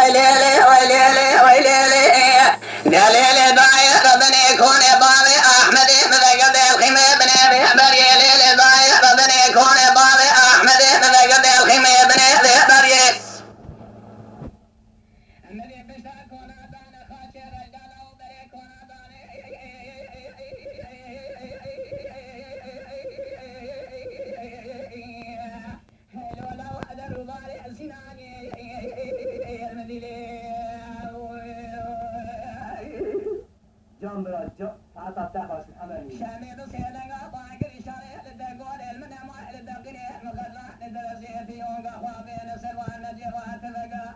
ويلي ويلي ويلي دليل ضايع ربنا يكون بابي احمد مذقد الخيمه بن ابي بريل ضايع ربنا يكون بابي احمد مذقد الخيمه بن ابي بريل جان براد جان فقط تباش الحمد شامي بسيدنا باقر إشارة للدقول المنام للدقري مقرع للدرسي في يوغا خوابي نسر والنجيب واتفقا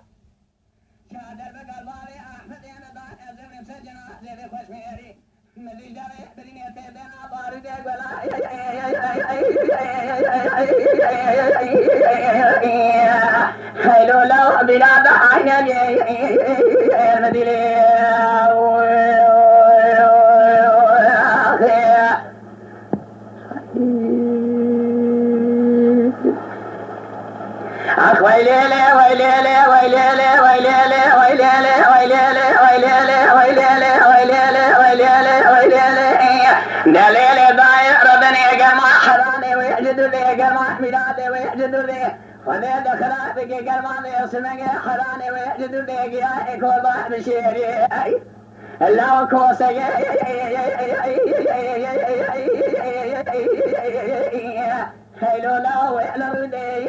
شادر بقل بابي أحمد يندان أزم سجنا زيبي خوشميري ملي جاري بديني تيبنا بارد يقولا حيلو لو بلاد عين المدينة ويلي ويلي ويلي ويلي ويلي ويلي ويلي ويلي ويلي ويلي ويلي دليل ضايع ربنا قرما حراني ويحجد لي قرما ميلادي ويحجد لي وليد خلافك قرما يسمك حراني ويحجد لي قيائك والله بشيري الله كوسك حلو لا وحلو دي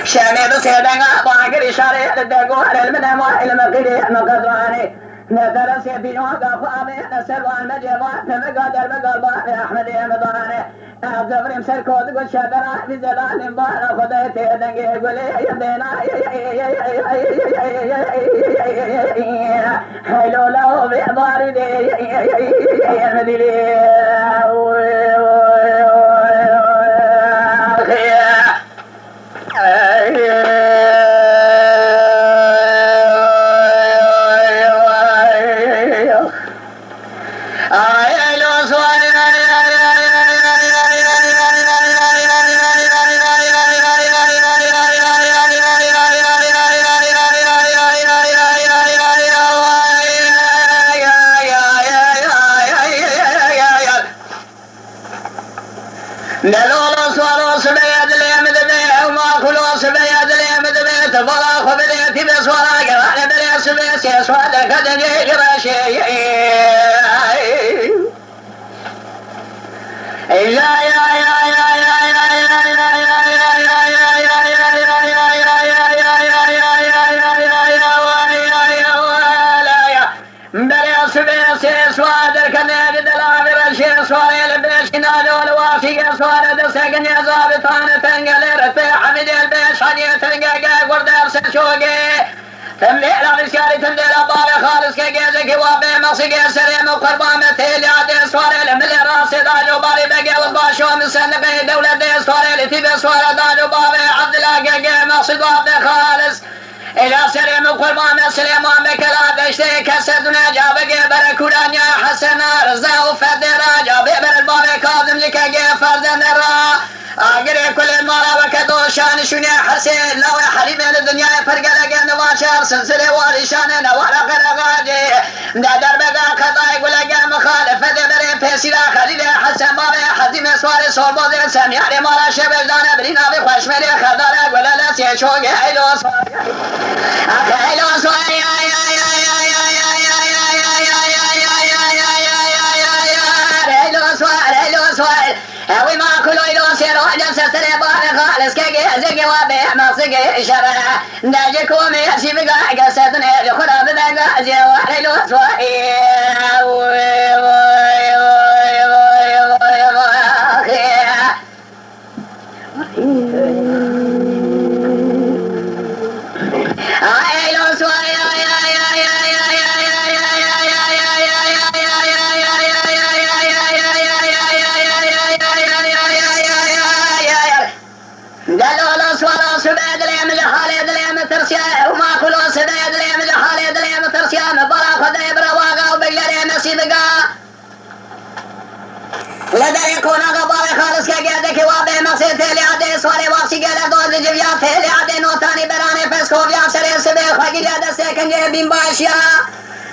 شامي بسيدنا باقر إشارة للدقوة المنام والمقري مقدراني ندرس بيوغا خوابي نسر والمجيبات نمقادر بقلبات أحمد يمضاني أعزفرم سركود قل شبرا بزلال بانا خديتي دنقي قولي يدينا حلو له بإحضار دي المدينة نلولوس ولوس بيد اليمد بيه وما كلوس بيد اليمد بيه تفرق بديتي بسورة قران بريس بيس يسود كدني قرشي بريس بيس يسود كدني دلابر شي سوري لبيش نادو الوافي سورة دسقن يا زابطان تنقل رتي حمد البيش حدي تنقل قردار سشوقي تملي الابسكاري تملي الابار خالص كجيزك وابي مصيقي سريم وقربان تيلي عدي سوري لملي راسي داجو باري بقي الباشو من سنقي دولة دي سوري لتيبي سورة داجو بابي عبد الله قيقي مصيق وابي خالص إلى سليم قربان سليمان بكلا بشتي كسدنا جابك بركولان يا حسن رزا وفدرا جابي بالباب كاظم لك فرد نرا أقري كل المرا وكدو شان شنيا حسين لو حليم الدنيا فرق لك نواشر سلسلة وارشان نوارا غرغاجي ندر بقى قضاء يقول لك مخالف دبرين فيسيلا خليل حسن بابي حزيم سواري صوربوزي سمياري مرا شبل دانا برينا بخوش ملي خدار يقول لا سيشوقي حيلو صواري حيلو صواري هوي ما كله يدوس يروح جلسة سريبان خالص كي زقي وابيع مصقي شرع ناجكم يسي بقى قصتنا لخرا ببقى زي وحلو سوائي لدى يكون غبار خالص كجادك وابي مصير تلي binbaş ya.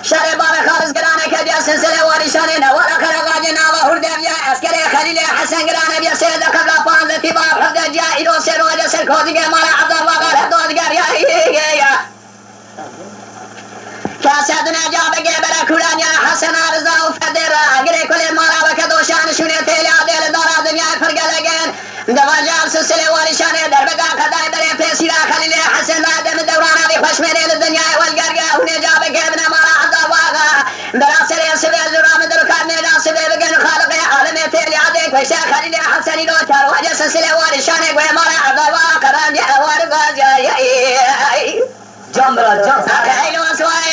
شر باب خالص گرانه که دیا سلسله وارشانه نوار خرقاج ناو هردویا اسکر خلیل حسن گرانه بیا سید قبل پانزه تیبا حفظ جا ایرو سر وجه سر کودگه مالا عبدالله غالب دادگر یا کاسد نجا بگه برا کولان یا حسن آرزا و فدر اگره کل مالا بکه دوشان شونه تیلیا دیل دارا دنیا فرگلگن دوانجال سلسله وارشانه در بگا خدای بره پیسی را خلیل حسن آدم دورانا بی خوش میره دنیا والگرگه و نجا بگه بنا مالا دراسر سبيل درام دركان نيدا سبيل بجن خالق عالم تيلي عديك ويسا خليل حسني لو تار وجه سلسلة وارشاني قوي مالا عبدالله قران جاء وارغاز يا جمرة جمرة اكايلو سواي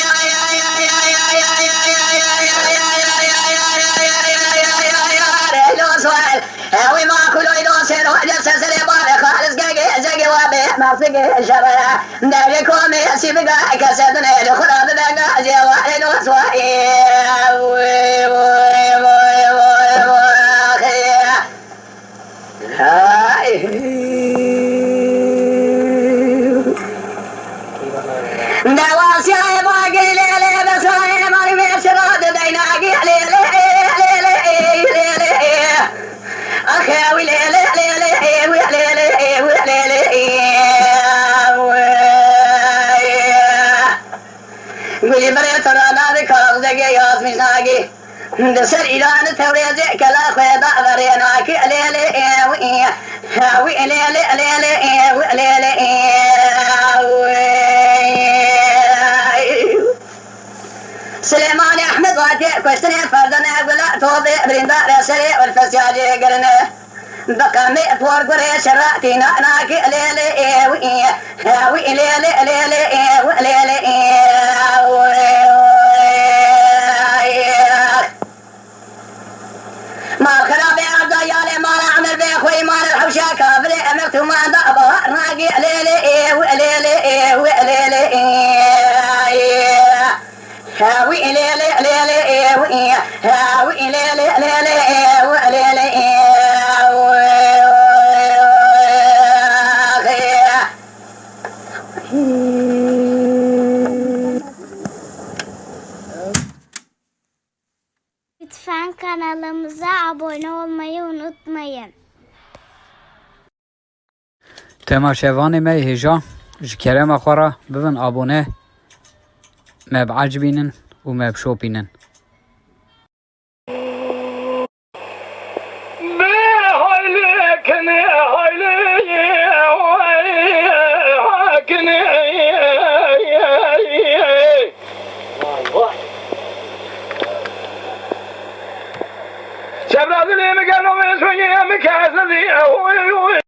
هاوي ما كلو يدو سير وجه سلسلة باري خالص قاقي زقي وابي مصقي شبايا داري كومي سيبقا كسدني لخلاد دقا زي واحد وسواي دواسي باقي ليلي بسواي مالي ميشراد ديناقي ليلي أخي وليلي قولي بريت رانا ذكر زقي ياسمي ناقي دسر إيران ثوري زيك لا خيدا غريناك سليمان أحمد واتي كوشتني فردنا قلا توضي بريندا رسلي والفسياجي قرنه بقى مئة ورقري شراتي ناكي ما الخراب يا عبد يالي ما نعمل بيخوي ما الحوشة كافري أمرت ما ضعبها ناقي Lütfen kanalımıza abone olmayı unutmayın. تماشاواني مي هجا جكرم أخورا بفن أبونه ما بعجبينن وما بشوبينن شباب اللي مكانهم يسوي مكاسدي